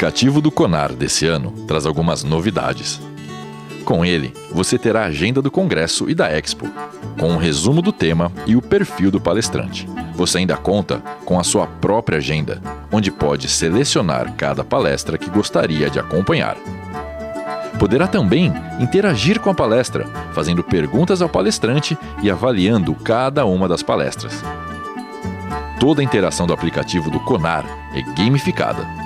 aplicativo do Conar desse ano traz algumas novidades. Com ele, você terá a agenda do Congresso e da Expo, com um resumo do tema e o perfil do palestrante. Você ainda conta com a sua própria agenda, onde pode selecionar cada palestra que gostaria de acompanhar. Poderá também interagir com a palestra, fazendo perguntas ao palestrante e avaliando cada uma das palestras. Toda a interação do aplicativo do Conar é gamificada.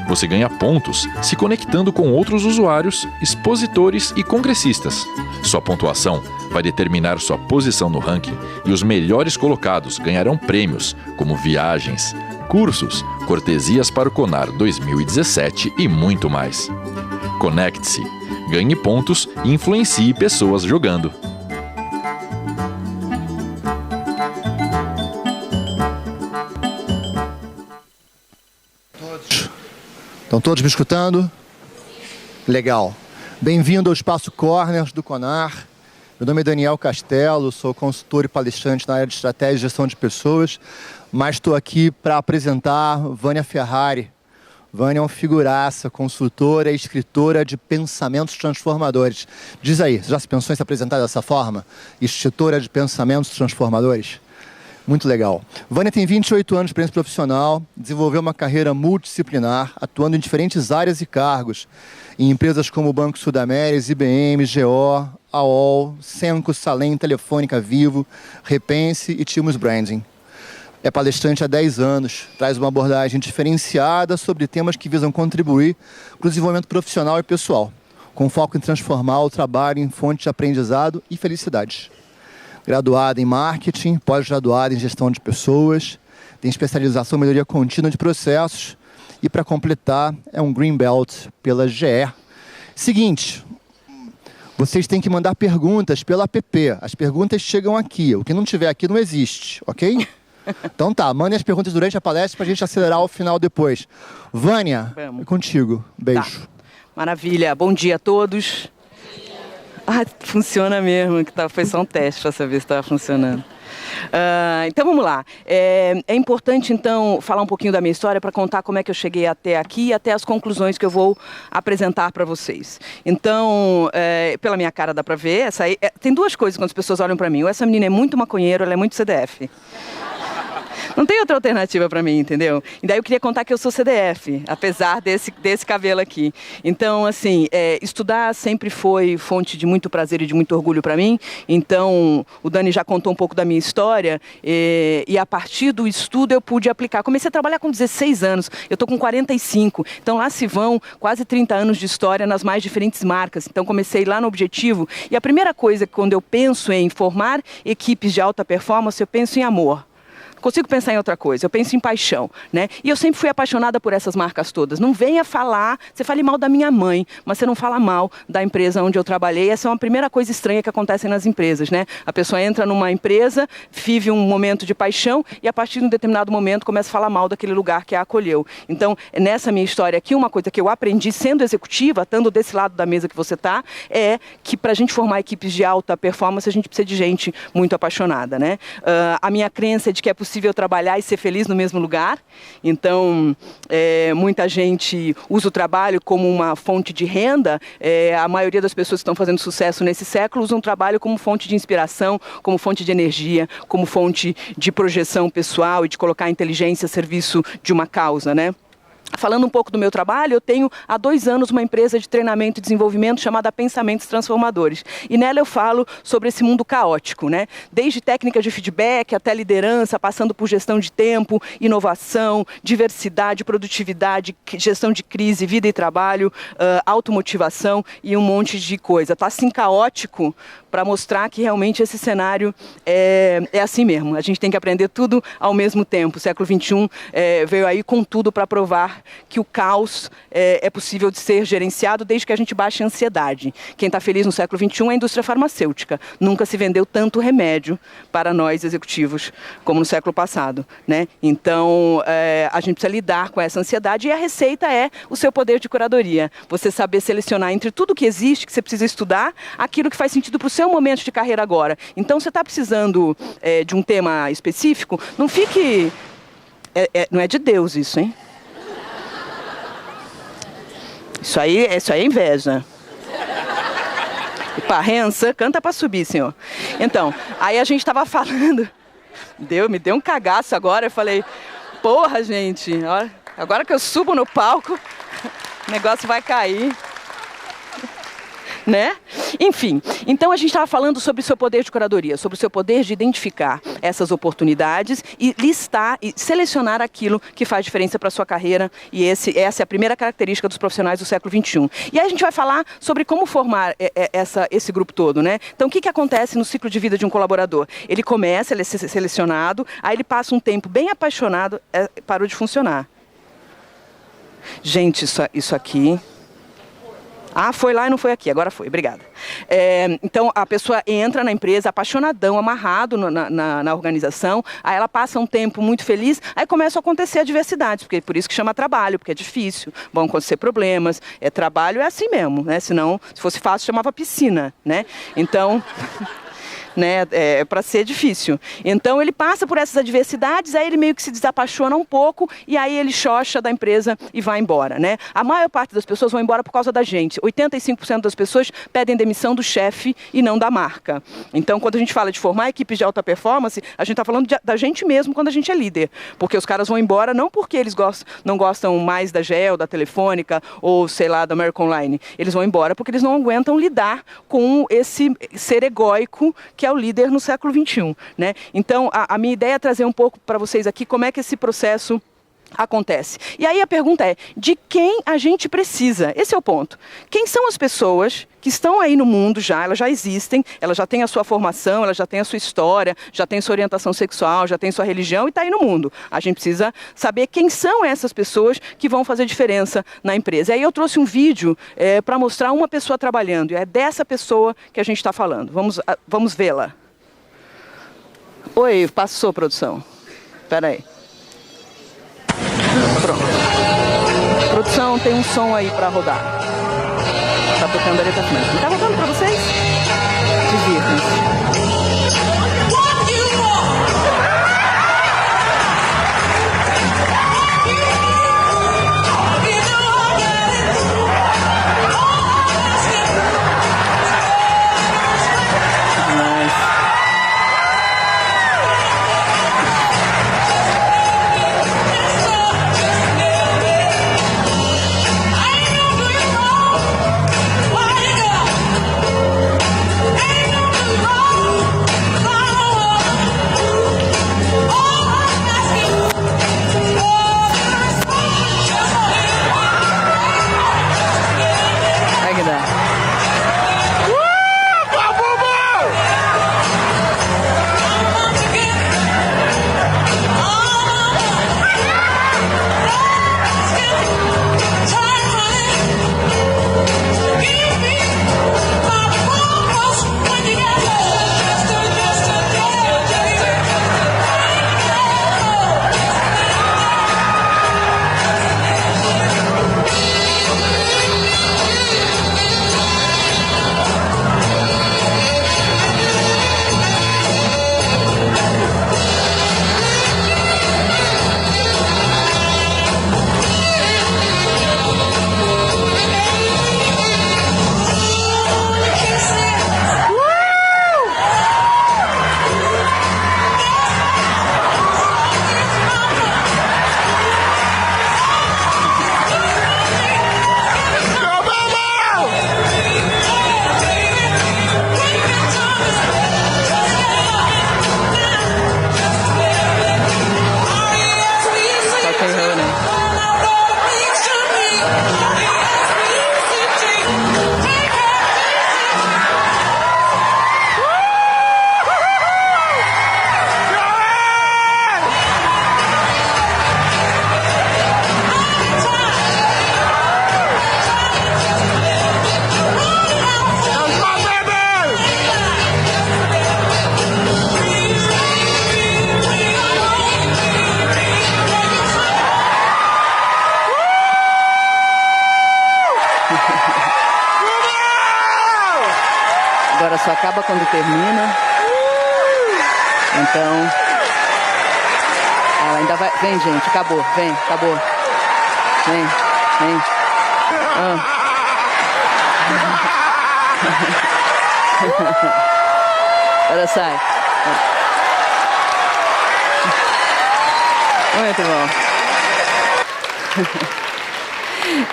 Você ganha pontos se conectando com outros usuários, expositores e congressistas. Sua pontuação vai determinar sua posição no ranking e os melhores colocados ganharão prêmios, como viagens, cursos, cortesias para o Conar 2017 e muito mais. Conecte-se, ganhe pontos e influencie pessoas jogando. Estão todos me escutando? Legal. Bem-vindo ao Espaço Corners do Conar. Meu nome é Daniel Castelo, sou consultor e palestrante na área de estratégia e gestão de pessoas, mas estou aqui para apresentar Vânia Ferrari. Vânia é uma figuraça, consultora e escritora de pensamentos transformadores. Diz aí, você já se pensou em se apresentar dessa forma? Escritora de pensamentos transformadores? Muito legal. Vânia tem 28 anos de experiência profissional, desenvolveu uma carreira multidisciplinar, atuando em diferentes áreas e cargos, em empresas como o Banco Sudameris, IBM, GO, AOL, Senco, Salem, Telefônica, Vivo, Repense e Timos Branding. É palestrante há 10 anos, traz uma abordagem diferenciada sobre temas que visam contribuir para o desenvolvimento profissional e pessoal, com foco em transformar o trabalho em fonte de aprendizado e felicidade. Graduada em marketing, pós-graduada em gestão de pessoas, tem especialização em melhoria contínua de processos e, para completar, é um Green Belt pela GE. Seguinte, vocês têm que mandar perguntas pela app. As perguntas chegam aqui. O que não tiver aqui não existe, ok? Então tá, mandem as perguntas durante a palestra para a gente acelerar o final depois. Vânia, é contigo. Beijo. Tá. Maravilha. Bom dia a todos. Ah, funciona mesmo, que foi só um teste para saber se estava funcionando. Então vamos lá. É importante então falar um pouquinho da minha história para contar como é que eu cheguei até aqui e até as conclusões que eu vou apresentar para vocês. Então, pela minha cara dá para ver, tem duas coisas quando as pessoas olham para mim. Ou essa menina é muito maconheiro, ela é muito CDF. Não tem outra alternativa para mim, entendeu? E daí eu queria contar que eu sou CDF, apesar desse cabelo aqui. Então, assim, estudar sempre foi fonte de muito prazer e de muito orgulho para mim. Então, o Dani já contou um pouco da minha história e a partir do estudo eu pude aplicar. Comecei a trabalhar com 16 anos, eu estou com 45. Então, lá se vão quase 30 anos de história nas mais diferentes marcas. Então, comecei lá no Objetivo. E a primeira coisa, quando eu penso em formar equipes de alta performance, eu penso em amor. Consigo pensar em outra coisa, eu penso em paixão, né? E eu sempre fui apaixonada por essas marcas todas. Não venha falar, você fale mal da minha mãe, mas você não fala mal da empresa onde eu trabalhei. Essa é uma primeira coisa estranha que acontece nas empresas, né? A pessoa entra numa empresa, vive um momento de paixão e a partir de um determinado momento começa a falar mal daquele lugar que a acolheu. Então, nessa minha história aqui, uma coisa que eu aprendi sendo executiva, estando desse lado da mesa que você está, é que para a gente formar equipes de alta performance, a gente precisa de gente muito apaixonada, né? A minha crença é de que é possível trabalhar e ser feliz no mesmo lugar. Então, muita gente usa o trabalho como uma fonte de renda. A maioria das pessoas que estão fazendo sucesso nesse século usam o trabalho como fonte de inspiração, como fonte de energia, como fonte de projeção pessoal e de colocar a inteligência a serviço de uma causa, né? Falando um pouco do meu trabalho, eu tenho há 2 anos uma empresa de treinamento e desenvolvimento chamada Pensamentos Transformadores. E nela eu falo sobre esse mundo caótico, né? Desde técnicas de feedback até liderança, passando por gestão de tempo, inovação, diversidade, produtividade, gestão de crise, vida e trabalho, automotivação e um monte de coisa. Tá assim caótico para mostrar que realmente esse cenário é assim mesmo. A gente tem que aprender tudo ao mesmo tempo. O século XXI veio aí com tudo para provar que o caos é possível de ser gerenciado desde que a gente baixe a ansiedade. Quem está feliz no século XXI é a indústria farmacêutica. Nunca se vendeu tanto remédio para nós executivos como no século passado, né? Então, a gente precisa lidar com essa ansiedade e a receita é o seu poder de curadoria. Você saber selecionar entre tudo que existe, que você precisa estudar, aquilo que faz sentido para o seu momento de carreira agora. Então, você está precisando de um tema específico, não fique... não é de Deus isso, hein? Isso aí é inveja. E parrença, canta pra subir, senhor. Então, aí a gente tava falando, me deu um cagaço agora, eu falei, porra, gente, agora que eu subo no palco, o negócio vai cair. Né? Enfim, então a gente estava falando sobre o seu poder de curadoria, sobre o seu poder de identificar essas oportunidades e listar e selecionar aquilo que faz diferença para a sua carreira, e essa é a primeira característica dos profissionais do século XXI. E aí a gente vai falar sobre como formar esse grupo todo, né? Então o que acontece no ciclo de vida de um colaborador? Ele começa, ele é selecionado, aí ele passa um tempo bem apaixonado, parou de funcionar. Gente, isso aqui... Ah, foi lá e não foi aqui, agora foi, obrigada. Então, a pessoa entra na empresa apaixonadão, amarrado na organização, aí ela passa um tempo muito feliz, aí começam a acontecer adversidades, porque por isso que chama trabalho, porque é difícil, vão acontecer problemas, trabalho é assim mesmo, né? Senão, se fosse fácil, chamava piscina, né? Então... né, para ser difícil. Então ele passa por essas adversidades, aí ele meio que se desapaixona um pouco e aí ele xoxa da empresa e vai embora, né? A maior parte das pessoas vão embora por causa da gente. 85% das pessoas pedem demissão do chefe e não da marca. Então, quando a gente fala de formar equipes de alta performance, a gente está falando da gente mesmo quando a gente é líder. Porque os caras vão embora não porque eles não gostam mais da GEL, da Telefônica ou, sei lá, da American Online. Eles vão embora porque eles não aguentam lidar com esse ser egóico que é o líder no século XXI, né? Então, a minha ideia é trazer um pouco para vocês aqui como é que esse processo acontece. E aí a pergunta é, de quem a gente precisa? Esse é o ponto. Quem são as pessoas que estão aí no mundo já, elas já existem, elas já têm a sua formação, elas já têm a sua história, já têm sua orientação sexual, já têm sua religião e está aí no mundo. A gente precisa saber quem são essas pessoas que vão fazer diferença na empresa. E aí eu trouxe um vídeo para mostrar uma pessoa trabalhando, e é dessa pessoa que a gente está falando. Vamos vê-la. Oi, passou, produção. Espera aí. Pronto. Produção, tem um som aí para rodar. Tá tocando ali pra frente. Tá rodando para vocês? Divirtam-se. Agora só acaba quando termina. Então, ela ainda vai. Vem, gente, acabou. Vem, acabou. Vem. Agora sai. Muito bom.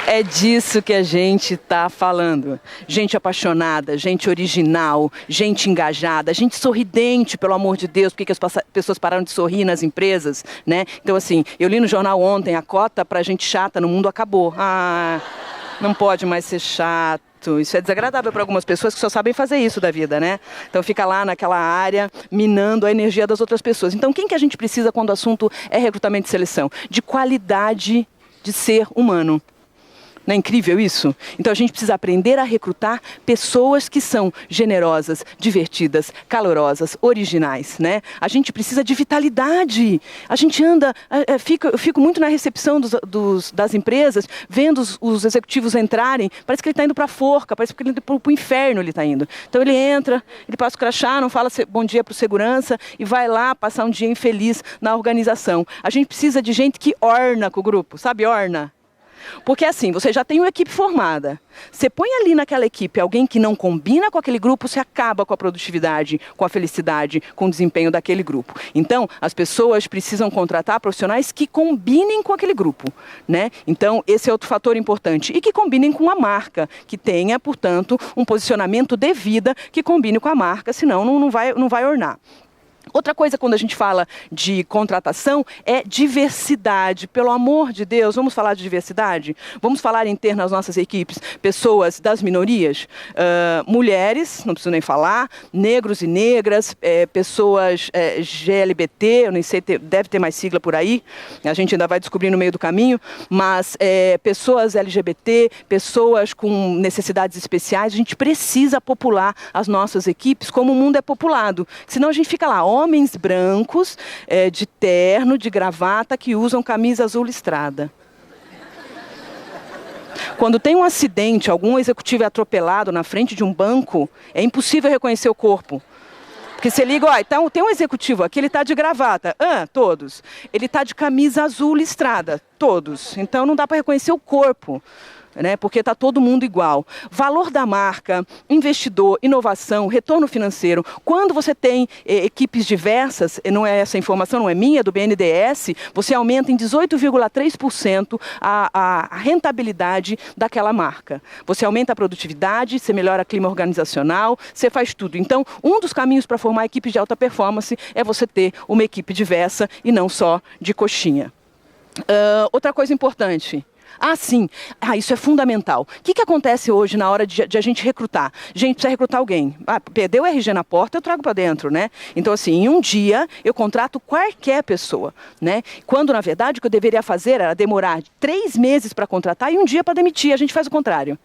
É disso que a gente está falando. Gente apaixonada, gente original, gente engajada, gente sorridente, pelo amor de Deus, porque as pessoas pararam de sorrir nas empresas, né? Então, assim, eu li no jornal ontem, a cota para gente chata no mundo acabou. Ah, não pode mais ser chato. Isso é desagradável para algumas pessoas que só sabem fazer isso da vida, né? Então fica lá naquela área, minando a energia das outras pessoas. Então quem que a gente precisa quando o assunto é recrutamento e seleção? De qualidade de ser humano. Não é incrível isso? Então a gente precisa aprender a recrutar pessoas que são generosas, divertidas, calorosas, originais, né? A gente precisa de vitalidade. A gente anda, eu fico muito na recepção das empresas, vendo os executivos entrarem, parece que ele está indo para a forca, parece que ele está para o inferno ele está indo. Então ele entra, ele passa o crachá, não fala bom dia para o segurança e vai lá passar um dia infeliz na organização. A gente precisa de gente que orna com o grupo, sabe, orna? Porque assim, você já tem uma equipe formada. Você põe ali naquela equipe alguém que não combina com aquele grupo, você acaba com a produtividade, com a felicidade, com o desempenho daquele grupo. Então, as pessoas precisam contratar profissionais que combinem com aquele grupo, né? Então, esse é outro fator importante. E que combinem com a marca, que tenha, portanto, um posicionamento de vida que combine com a marca, senão não vai ornar. Outra coisa quando a gente fala de contratação é diversidade. Pelo amor de Deus, vamos falar de diversidade? Vamos falar em ter nas nossas equipes pessoas das minorias, mulheres, não preciso nem falar, negros e negras, pessoas GLBT, eu nem sei, deve ter mais sigla por aí, a gente ainda vai descobrir no meio do caminho, mas pessoas LGBT, pessoas com necessidades especiais, a gente precisa popular as nossas equipes como o mundo é populado, senão a gente fica lá, homens brancos, de terno, de gravata, que usam camisa azul listrada. Quando tem um acidente, algum executivo é atropelado na frente de um banco, é impossível reconhecer o corpo. Porque você liga, ó, então, tem um executivo aqui, ele está de gravata. Todos. Ele está de camisa azul listrada. Todos. Então não dá para reconhecer o corpo. Né, porque está todo mundo igual. Valor da marca, investidor, inovação, retorno financeiro. Quando você tem equipes diversas, não é essa informação, não é minha, é do BNDES, você aumenta em 18,3% a rentabilidade daquela marca. Você aumenta a produtividade, você melhora o clima organizacional, você faz tudo. Então, um dos caminhos para formar equipes de alta performance é você ter uma equipe diversa e não só de coxinha. Outra coisa importante. Sim. Isso é fundamental. O que acontece hoje na hora de a gente recrutar? A gente precisa recrutar alguém. Perdeu o RG na porta, eu trago para dentro, né? Então, assim, em um dia, eu contrato qualquer pessoa, né? Quando, na verdade, o que eu deveria fazer era demorar 3 meses para contratar e um dia para demitir. A gente faz o contrário.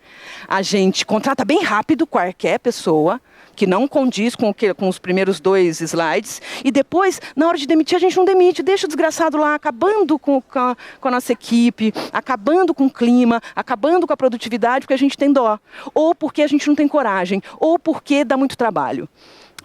A gente contrata bem rápido qualquer pessoa, que não condiz com os primeiros 2 slides, e depois, na hora de demitir, a gente não demite, deixa o desgraçado lá, acabando com a nossa equipe, acabando com o clima, acabando com a produtividade, porque a gente tem dó, ou porque a gente não tem coragem, ou porque dá muito trabalho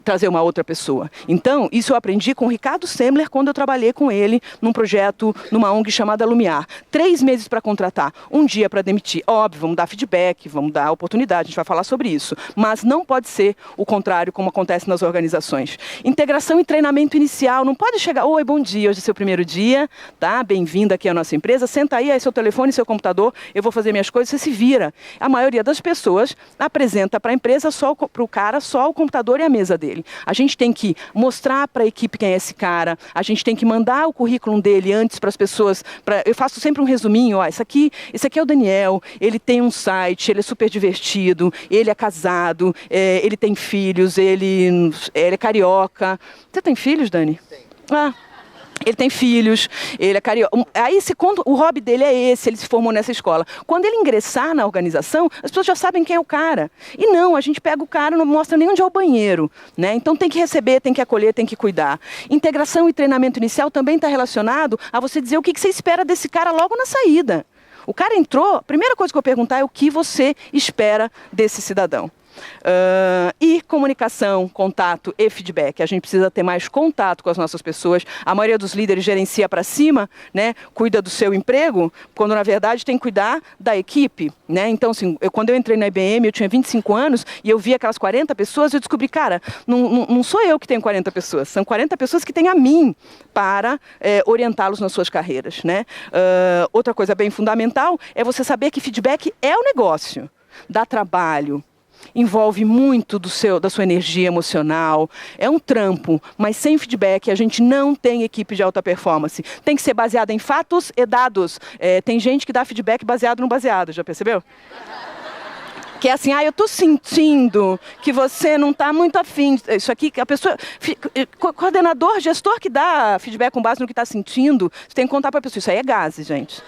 trazer uma outra pessoa. Então, isso eu aprendi com o Ricardo Semler quando eu trabalhei com ele num projeto, numa ONG chamada Lumiar. 3 meses para contratar, um dia para demitir. Óbvio, vamos dar feedback, vamos dar oportunidade, a gente vai falar sobre isso. Mas não pode ser o contrário, como acontece nas organizações. Integração e treinamento inicial, não pode chegar, oi, bom dia, hoje é seu primeiro dia, tá? Bem-vindo aqui à nossa empresa, senta aí seu telefone, seu computador, eu vou fazer minhas coisas, você se vira. A maioria das pessoas apresenta para a empresa, para o cara, só o computador e a mesa dele. A gente tem que mostrar para a equipe quem é esse cara, a gente tem que mandar o currículo dele antes para as pessoas, eu faço sempre um resuminho, esse aqui é o Daniel, ele tem um site, ele é super divertido, ele é casado, ele tem filhos, ele é carioca. Você tem filhos, Dani? Tem. Ele tem filhos, ele é carioca. Aí o hobby dele é esse, ele se formou nessa escola. Quando ele ingressar na organização, as pessoas já sabem quem é o cara. E não, a gente pega o cara e não mostra nem onde é o banheiro, né? Então tem que receber, tem que acolher, tem que cuidar. Integração e treinamento inicial também está relacionado a você dizer o que você espera desse cara logo na saída. O cara entrou, a primeira coisa que eu vou perguntar é o que você espera desse cidadão. E comunicação, contato e feedback. A gente precisa ter mais contato com as nossas pessoas. A maioria dos líderes gerencia para cima, né? Cuida do seu emprego, quando na verdade tem que cuidar da equipe, né? Então, assim, quando eu entrei na IBM, eu tinha 25 anos e eu vi aquelas 40 pessoas, eu descobri, cara, não sou eu que tenho 40 pessoas, são 40 pessoas que têm a mim para orientá-los nas suas carreiras, né? Outra coisa bem fundamental é você saber que feedback é o negócio, dá trabalho, envolve muito da sua energia emocional, é um trampo, mas sem feedback a gente não tem equipe de alta performance. Tem que ser baseada em fatos e dados. Tem gente que dá feedback baseado no baseado, já percebeu? Que é assim, eu tô sentindo que você não está muito afim. Isso aqui, que a pessoa... Coordenador, gestor que dá feedback com base no que está sentindo, você tem que contar para a pessoa. Isso aí é gases, gente.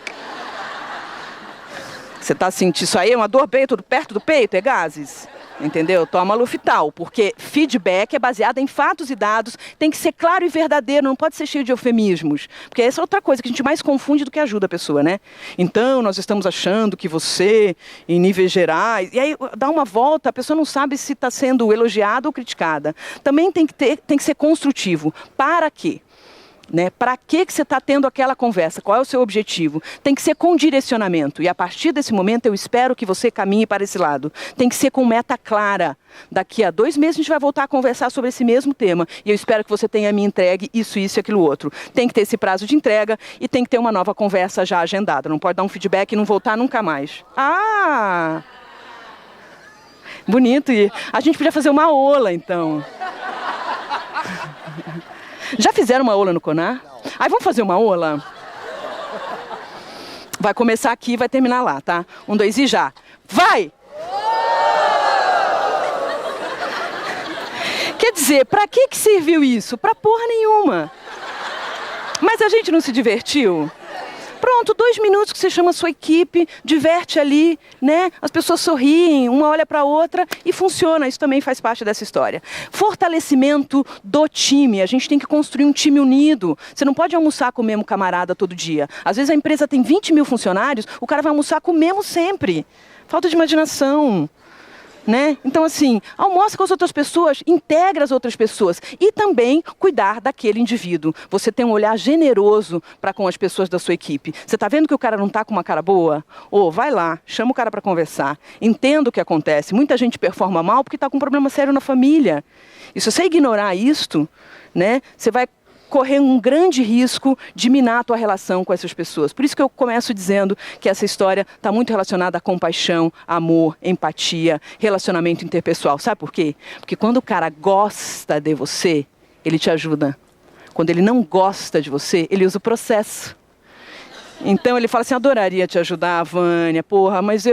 Você está sentindo isso aí? É uma dor perto do peito? É gases. Entendeu? Toma Luftal, porque feedback é baseado em fatos e dados, tem que ser claro e verdadeiro, não pode ser cheio de eufemismos. Porque essa é outra coisa que a gente mais confunde do que ajuda a pessoa, né? Então, nós estamos achando que você, em níveis gerais... E aí, dá uma volta, a pessoa não sabe se está sendo elogiada ou criticada. Também tem que ser construtivo. Para quê? Né? Para que você está tendo aquela conversa? Qual é o seu objetivo? Tem que ser com direcionamento. E a partir desse momento eu espero que você caminhe para esse lado. Tem que ser com meta clara. Daqui a 2 meses a gente vai voltar a conversar sobre esse mesmo tema. E eu espero que você tenha me entregue isso e aquilo outro. Tem que ter esse prazo de entrega e tem que ter uma nova conversa já agendada. Não pode dar um feedback e não voltar nunca mais. Bonito. E a gente podia fazer uma ola, então. Já fizeram uma ola no Conar? Não. Aí vamos fazer uma ola? Vai começar aqui e vai terminar lá, tá? 1, 2 e já. Vai! Quer dizer, pra que serviu isso? Pra porra nenhuma. Mas a gente não se divertiu? Pronto, 2 minutos que você chama a sua equipe, diverte ali, né? As pessoas sorriem, uma olha para a outra e funciona. Isso também faz parte dessa história. Fortalecimento do time. A gente tem que construir um time unido. Você não pode almoçar com o mesmo camarada todo dia. Às vezes a empresa tem 20 mil funcionários, o cara vai almoçar com o mesmo sempre. Falta de imaginação. Né? Então, assim, almoça com as outras pessoas, integra as outras pessoas e também cuidar daquele indivíduo. Você tem um olhar generoso para com as pessoas da sua equipe. Você está vendo que o cara não está com uma cara boa? Vai lá, chama o cara para conversar. Entenda o que acontece. Muita gente performa mal porque está com um problema sério na família. E se você ignorar isto, né, você vai correr um grande risco de minar a tua relação com essas pessoas. Por isso que eu começo dizendo que essa história está muito relacionada a compaixão, amor, empatia, relacionamento interpessoal. Sabe por quê? Porque quando o cara gosta de você, ele te ajuda. Quando ele não gosta de você, ele usa o processo. Então ele fala assim, adoraria te ajudar, Vânia, porra, mas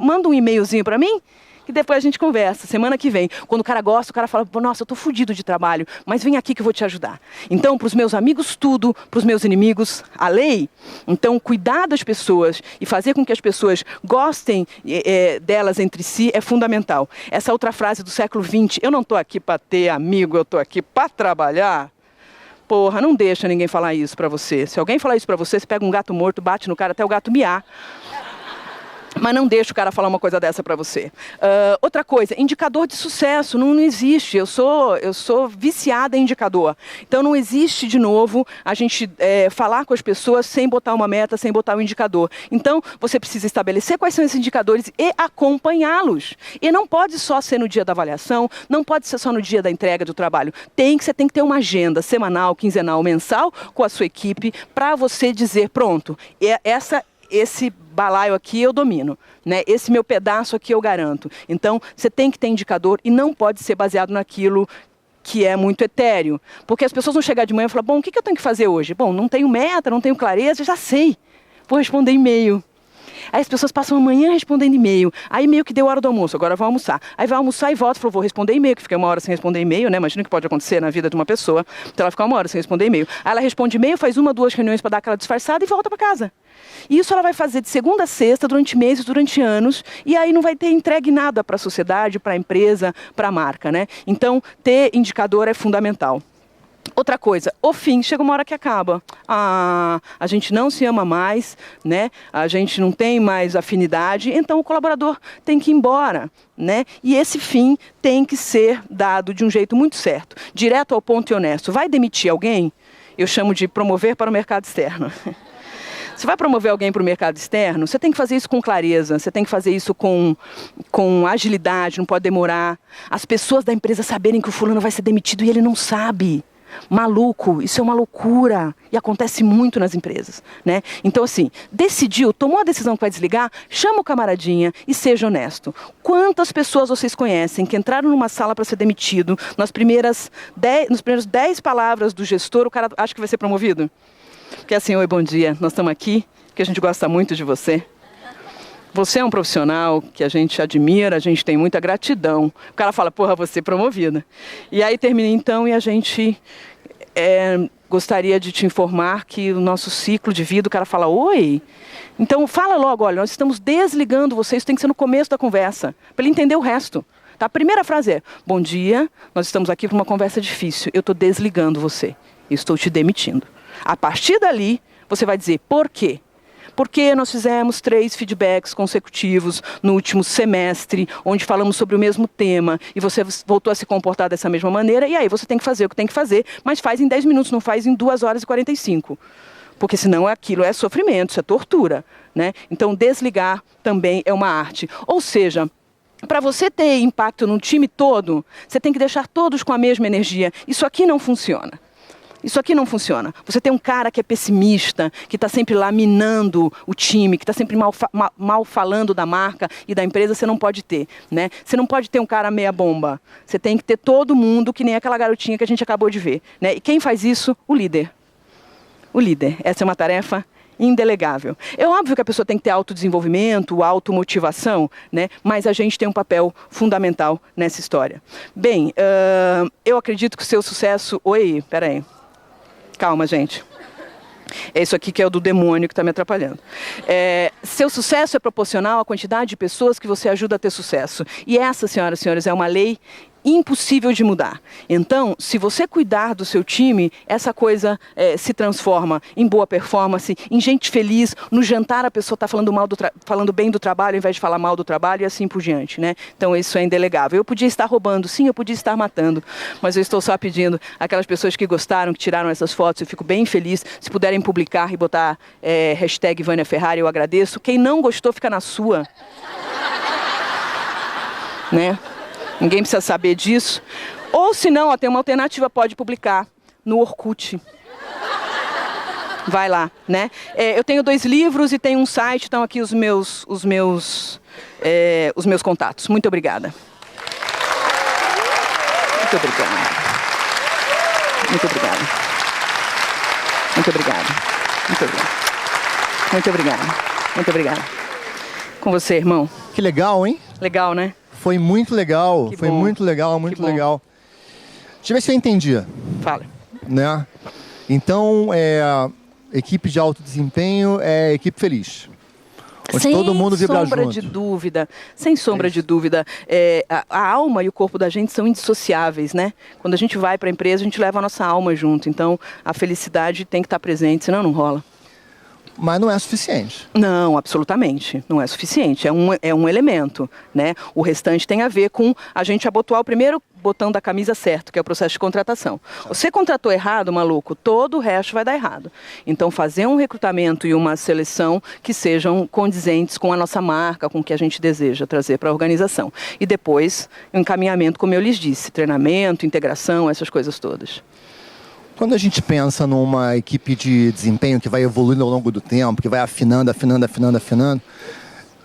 manda um e-mailzinho para mim, que depois a gente conversa, semana que vem. Quando o cara gosta, o cara fala, nossa, eu tô fudido de trabalho, mas vem aqui que eu vou te ajudar. Então, para os meus amigos tudo, para os meus inimigos a lei. Então, cuidar das pessoas e fazer com que as pessoas gostem delas entre si é fundamental. Essa outra frase do século XX, eu não tô aqui para ter amigo, eu tô aqui para trabalhar. Porra, não deixa ninguém falar isso para você. Se alguém falar isso para você, você pega um gato morto, bate no cara até o gato miar. Mas não deixa o cara falar uma coisa dessa para você. Outra coisa, indicador de sucesso não existe. Eu sou viciada em indicador. Então não existe, de novo, a gente falar com as pessoas sem botar uma meta, sem botar um indicador. Então você precisa estabelecer quais são esses indicadores e acompanhá-los. E não pode só ser no dia da avaliação, não pode ser só no dia da entrega do trabalho. Você tem que ter uma agenda semanal, quinzenal, mensal com a sua equipe para você dizer, pronto, esse balaio aqui eu domino, né? Esse meu pedaço aqui eu garanto. Então, você tem que ter indicador e não pode ser baseado naquilo que é muito etéreo. Porque as pessoas vão chegar de manhã e falar, bom, o que eu tenho que fazer hoje? Bom, não tenho meta, não tenho clareza, já sei. Vou responder e-mail. Aí as pessoas passam a manhã respondendo e-mail. Aí meio que deu hora do almoço, agora vão almoçar. Aí vai almoçar e volta e falou, vou responder e-mail, que fica 1 hora sem responder e-mail, né? Imagina o que pode acontecer na vida de uma pessoa. Então ela fica 1 hora sem responder e-mail. Aí ela responde e-mail, faz 1, 2 reuniões para dar aquela disfarçada e volta para casa. E isso ela vai fazer de segunda a sexta, durante meses, durante anos, e aí não vai ter entregue nada para a sociedade, para a empresa, para a marca, né? Então, ter indicador é fundamental. Outra coisa, o fim, chega uma hora que acaba. A gente não se ama mais, né? A gente não tem mais afinidade, então o colaborador tem que ir embora, né? E esse fim tem que ser dado de um jeito muito certo, direto ao ponto e honesto. Vai demitir alguém? Eu chamo de promover para o mercado externo. Você vai promover alguém para o mercado externo, você tem que fazer isso com clareza, você tem que fazer isso com agilidade, não pode demorar. As pessoas da empresa saberem que o fulano vai ser demitido e ele não sabe. Maluco, isso é uma loucura e acontece muito nas empresas, né? Então assim, decidiu, tomou a decisão que vai desligar, chama o camaradinha e seja honesto. Quantas pessoas vocês conhecem que entraram numa sala para ser nos primeiras 10 palavras do gestor, o cara acha que vai ser promovido? Porque assim, oi, bom dia, nós estamos aqui, porque a gente gosta muito de você. Você é um profissional que a gente admira, a gente tem muita gratidão. O cara fala, porra, você é promovida. E aí termina então e a gente gostaria de te informar que o nosso ciclo de vida, o cara fala, oi. Então fala logo, olha, nós estamos desligando você, isso tem que ser no começo da conversa, para ele entender o resto. Tá? A primeira frase é, bom dia, nós estamos aqui para uma conversa difícil, eu estou desligando você, eu estou te demitindo. A partir dali, você vai dizer, por quê? Porque nós fizemos 3 feedbacks consecutivos no último semestre, onde falamos sobre o mesmo tema, e você voltou a se comportar dessa mesma maneira, e aí você tem que fazer o que tem que fazer, mas faz em 10 minutos, não faz em 2 horas e 45. Porque senão aquilo é sofrimento, isso é tortura, né? Então desligar também é uma arte. Ou seja, para você ter impacto no time todo, você tem que deixar todos com a mesma energia. Isso aqui não funciona. Isso aqui não funciona. Você tem um cara que é pessimista, que está sempre lá minando o time, que está sempre mal falando da marca e da empresa, você não pode ter, né? Você não pode ter um cara meia bomba. Você tem que ter todo mundo, que nem aquela garotinha que a gente acabou de ver, né? E quem faz isso? O líder. O líder. Essa é uma tarefa indelegável. É óbvio que a pessoa tem que ter autodesenvolvimento, automotivação, né? Mas a gente tem um papel fundamental nessa história. Bem, eu acredito que o seu sucesso... Oi, peraí. Calma, gente. É isso aqui que é o do demônio que está me atrapalhando. Seu sucesso é proporcional à quantidade de pessoas que você ajuda a ter sucesso. E essa, senhoras e senhores, é uma lei impossível de mudar. Então, se você cuidar do seu time, essa coisa se transforma em boa performance, em gente feliz. No jantar a pessoa está falando bem do trabalho ao invés de falar mal do trabalho e assim por diante, né? Então isso é indelegável. Eu podia estar roubando, sim, eu podia estar matando, mas eu estou só pedindo aquelas pessoas que gostaram, que tiraram essas fotos, eu fico bem feliz. Se puderem publicar e botar hashtag Vânia Ferrari, eu agradeço. Quem não gostou, fica na sua. Né? Ninguém precisa saber disso. Ou se não, tem uma alternativa, pode publicar no Orkut. Vai lá, né? Eu tenho 2 livros e tenho um site, estão aqui os meus contatos. Muito obrigada. Muito obrigada. Muito obrigada. Muito obrigada. Muito obrigada. Muito obrigada. Muito obrigada. Com você, irmão. Que legal, hein? Legal, né? Foi muito legal, Que foi bom. muito legal, muito legal. Deixa eu ver se eu entendi. Fala. Né? Então, equipe de alto desempenho é equipe feliz. Onde todo mundo vibra junto. Sem sombra de dúvida. A alma e o corpo da gente são indissociáveis, né? Quando a gente vai para a empresa, a gente leva a nossa alma junto. Então, a felicidade tem que estar presente, senão não rola. Mas não é suficiente. Não, absolutamente. Não é suficiente. É um elemento, né? O restante tem a ver com a gente abotoar o primeiro botão da camisa certo, que é o processo de contratação. Você contratou errado, maluco, todo o resto vai dar errado. Então, fazer um recrutamento e uma seleção que sejam condizentes com a nossa marca, com o que a gente deseja trazer para a organização. E depois, o encaminhamento, como eu lhes disse, treinamento, integração, essas coisas todas. Quando a gente pensa numa equipe de desempenho que vai evoluindo ao longo do tempo, que vai afinando,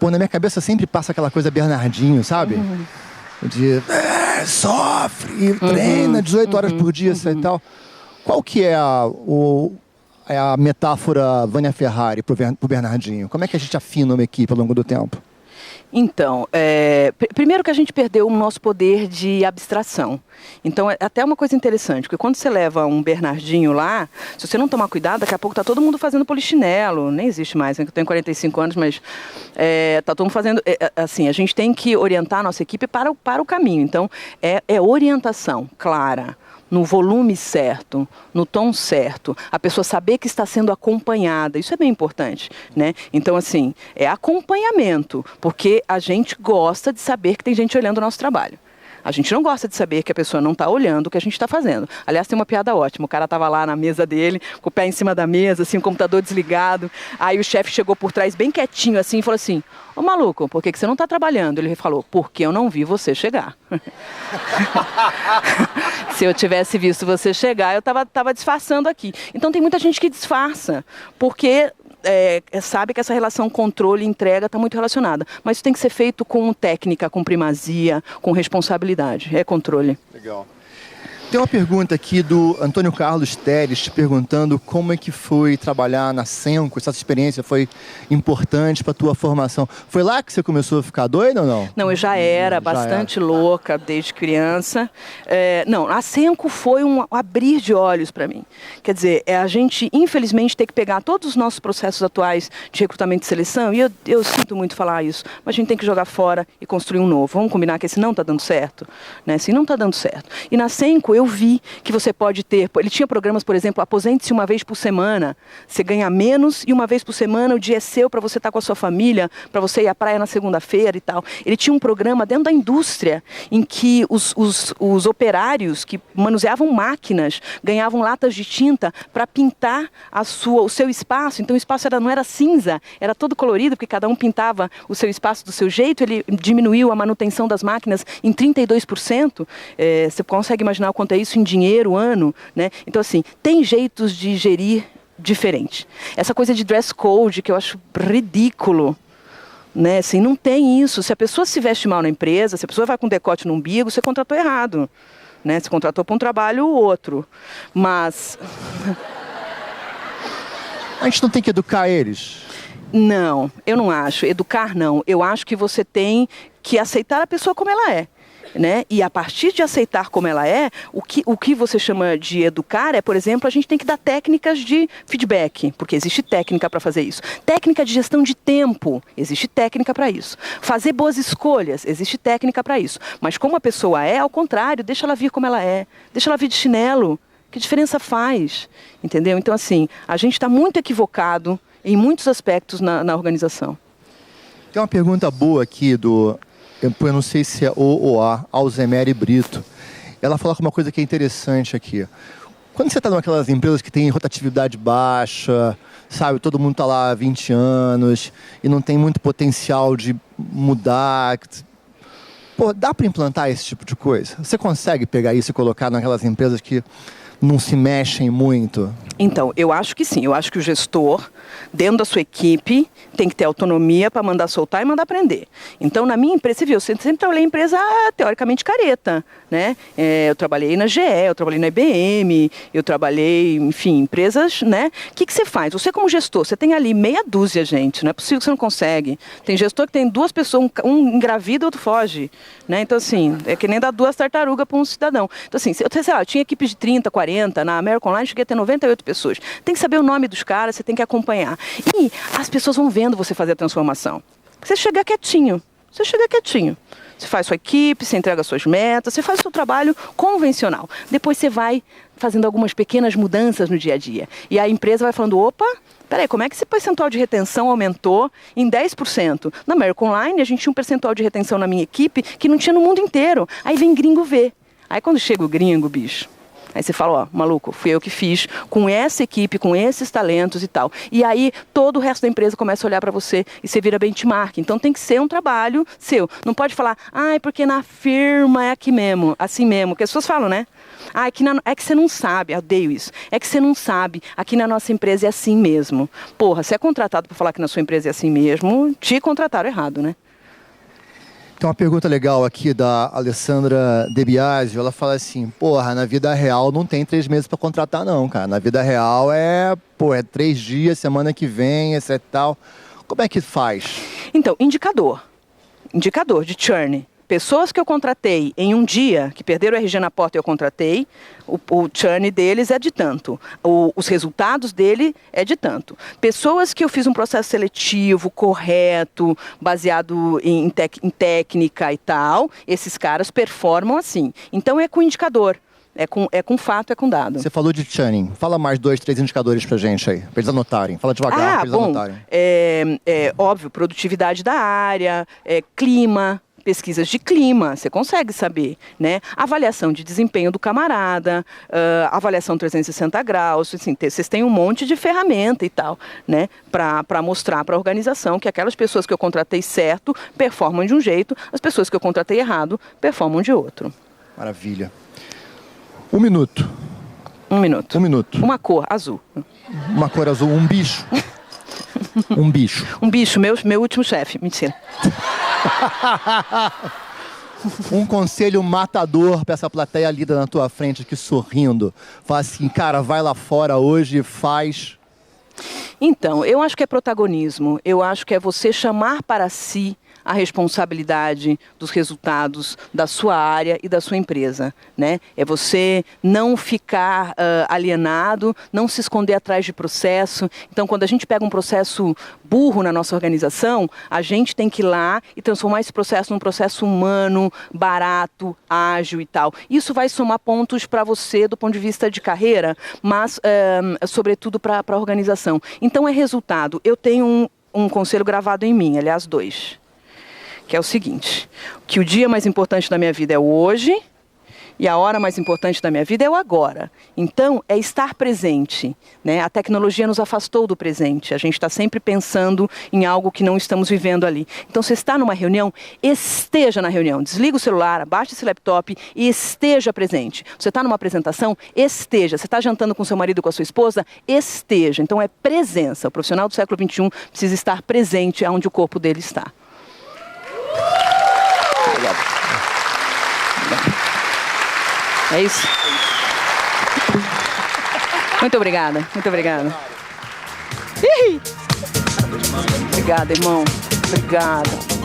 pô, na minha cabeça sempre passa aquela coisa Bernardinho, sabe? De sofre, treina 18 horas por dia e tal. Qual que é a metáfora Vânia Ferrari pro Bernardinho? Como é que a gente afina uma equipe ao longo do tempo? Então, primeiro que a gente perdeu o nosso poder de abstração. Então, é até uma coisa interessante, porque quando você leva um Bernardinho lá, se você não tomar cuidado, daqui a pouco tá todo mundo fazendo polichinelo. Nem existe mais, né? Eu tenho 45 anos, mas tá todo mundo fazendo... assim, a gente tem que orientar a nossa equipe para o caminho. Então, é orientação clara, no volume certo, no tom certo, a pessoa saber que está sendo acompanhada, isso é bem importante, né? Então, assim, é acompanhamento, porque a gente gosta de saber que tem gente olhando o nosso trabalho. A gente não gosta de saber que a pessoa não está olhando o que a gente está fazendo. Aliás, tem uma piada ótima. O cara estava lá na mesa dele, com o pé em cima da mesa, assim, o computador desligado. Aí o chefe chegou por trás bem quietinho, assim, e falou assim: ô maluco, por que você não está trabalhando? Ele falou: porque eu não vi você chegar. Se eu tivesse visto você chegar, eu estava disfarçando aqui. Então tem muita gente que disfarça, porque sabe que essa relação controle e entrega está muito relacionada. Mas isso tem que ser feito com técnica, com primazia, com responsabilidade. É controle. Legal. Tem uma pergunta aqui do Antônio Carlos Teres, perguntando como é que foi trabalhar na Senco, se essa experiência foi importante para a tua formação. Foi lá que você começou a ficar doida ou não? Não, eu já era bastante louca desde criança. Não, a Senco foi um abrir de olhos para mim. Quer dizer, a gente, infelizmente, tem que pegar todos os nossos processos atuais de recrutamento e seleção, e eu sinto muito falar isso, mas a gente tem que jogar fora e construir um novo. Vamos combinar que esse não está dando certo? Né? Esse não está dando certo. E na Senco, eu vi que você pode ter... Ele tinha programas, por exemplo, aposente-se uma vez por semana, você ganha menos, e uma vez por semana o dia é seu para você estar com a sua família, para você ir à praia na segunda-feira e tal. Ele tinha um programa dentro da indústria em que os operários que manuseavam máquinas ganhavam latas de tinta para pintar o seu espaço. Então o espaço não era cinza, era todo colorido, porque cada um pintava o seu espaço do seu jeito. Ele diminuiu a manutenção das máquinas em 32%. Você consegue imaginar o quanto é isso em dinheiro, ano, né? Então, assim, tem jeitos de gerir diferente. Essa coisa de dress code, que eu acho ridículo, né? Assim, não tem isso. Se a pessoa se veste mal na empresa, se a pessoa vai com decote no umbigo, você contratou errado, né? Você contratou para um trabalho ou outro. Mas... A gente não tem que educar eles? Não, eu não acho. Educar, não. Eu acho que você tem que aceitar a pessoa como ela é. Né? E a partir de aceitar como ela é, o que você chama de educar é, por exemplo, a gente tem que dar técnicas de feedback, porque existe técnica para fazer isso. Técnica de gestão de tempo, existe técnica para isso. Fazer boas escolhas, existe técnica para isso. Mas como a pessoa é, ao contrário, deixa ela vir como ela é, deixa ela vir de chinelo. Que diferença faz? Entendeu? Então, assim, a gente está muito equivocado em muitos aspectos na organização. Tem uma pergunta boa aqui eu não sei se é O ou A, Alzemere Brito. Ela fala com uma coisa que é interessante aqui. Quando você está naquelas empresas que tem rotatividade baixa, sabe, todo mundo está lá há 20 anos e não tem muito potencial de mudar, pô, dá para implantar esse tipo de coisa? Você consegue pegar isso e colocar naquelas empresas que não se mexem muito? Então, eu acho que sim. Eu acho que o gestor, dentro da sua equipe, tem que ter autonomia para mandar soltar e mandar prender. Então, na minha empresa, você viu, eu sempre trabalhei em empresa teoricamente careta, né? Eu trabalhei na GE, eu trabalhei na IBM, eu trabalhei, enfim, empresas, né? O que você faz? Você como gestor, você tem ali meia dúzia, gente, não é possível que você não consegue. Tem gestor que tem duas pessoas, um engravida, outro foge, né? Então, assim, é que nem dar duas tartarugas para um cidadão. Então, assim, eu tinha equipes de 30, 40, na American Online cheguei a ter 98 pessoas. Tem que saber o nome dos caras, você tem que acompanhar. E as pessoas vão vendo você fazer a transformação. Você chega quietinho. Você faz sua equipe, você entrega suas metas, você faz o seu trabalho convencional. Depois você vai fazendo algumas pequenas mudanças no dia a dia. E a empresa vai falando, opa, peraí, como é que esse percentual de retenção aumentou em 10%? Na American Online, a gente tinha um percentual de retenção na minha equipe que não tinha no mundo inteiro. Aí vem gringo ver. Aí quando chega o gringo, bicho... Aí você fala, ó, maluco, fui eu que fiz com essa equipe, com esses talentos e tal. E aí todo o resto da empresa começa a olhar para você e você vira benchmark. Então tem que ser um trabalho seu. Não pode falar, porque na firma é aqui mesmo, assim mesmo. Porque as pessoas falam, né? É que você não sabe, eu odeio isso. É que você não sabe, aqui na nossa empresa é assim mesmo. Porra, você é contratado para falar que na sua empresa é assim mesmo, te contrataram errado, né? Tem uma pergunta legal aqui da Alessandra De Biasio. Ela fala assim, porra, na vida real não tem 3 meses para contratar não, cara. Na vida real é 3 dias, semana que vem, etc e tal. Como é que faz? Então, indicador de churn. Pessoas que eu contratei em um dia, que perderam o RG na porta e eu contratei, o churn deles é de tanto. Os resultados dele é de tanto. Pessoas que eu fiz um processo seletivo, correto, baseado em técnica e tal, esses caras performam assim. Então é com indicador. É com fato, é com dado. Você falou de churning. Fala mais 2, 3 indicadores pra gente aí, pra eles anotarem. Fala devagar, pra eles anotarem. Óbvio, produtividade da área, clima, pesquisas de clima, você consegue saber, né? Avaliação de desempenho do camarada, avaliação 360 graus, assim, vocês têm um monte de ferramenta e tal, né? Para mostrar para a organização que aquelas pessoas que eu contratei certo performam de um jeito, as pessoas que eu contratei errado performam de outro. Maravilha. 1 minuto. 1 minuto. 1 minuto. Uma cor, azul. Uma cor azul, um bicho. Um bicho. Um bicho, meu último chefe, mentira. Um conselho matador pra essa plateia lida na tua frente aqui sorrindo. Fala assim, cara, vai lá fora hoje e faz. Então, eu acho que é protagonismo. Eu acho que é você chamar para si a responsabilidade dos resultados da sua área e da sua empresa, né? É você não ficar alienado, não se esconder atrás de processo. Então, quando a gente pega um processo burro na nossa organização, a gente tem que ir lá e transformar esse processo num processo humano, barato, ágil e tal. Isso vai somar pontos para você do ponto de vista de carreira, mas, sobretudo, para a organização. Então, é resultado. Eu tenho um conselho gravado em mim, aliás, 2. Que é o seguinte, que o dia mais importante da minha vida é o hoje e a hora mais importante da minha vida é o agora. Então, é estar presente, né? A tecnologia nos afastou do presente. A gente está sempre pensando em algo que não estamos vivendo ali. Então, você está numa reunião, esteja na reunião. Desliga o celular, abaixa esse laptop e esteja presente. Você está numa apresentação, esteja. Você está jantando com seu marido ou com a sua esposa, esteja. Então, é presença. O profissional do século XXI precisa estar presente onde o corpo dele está. Obrigado. É isso? Muito obrigada, muito obrigada. Obrigada, irmão. Obrigada.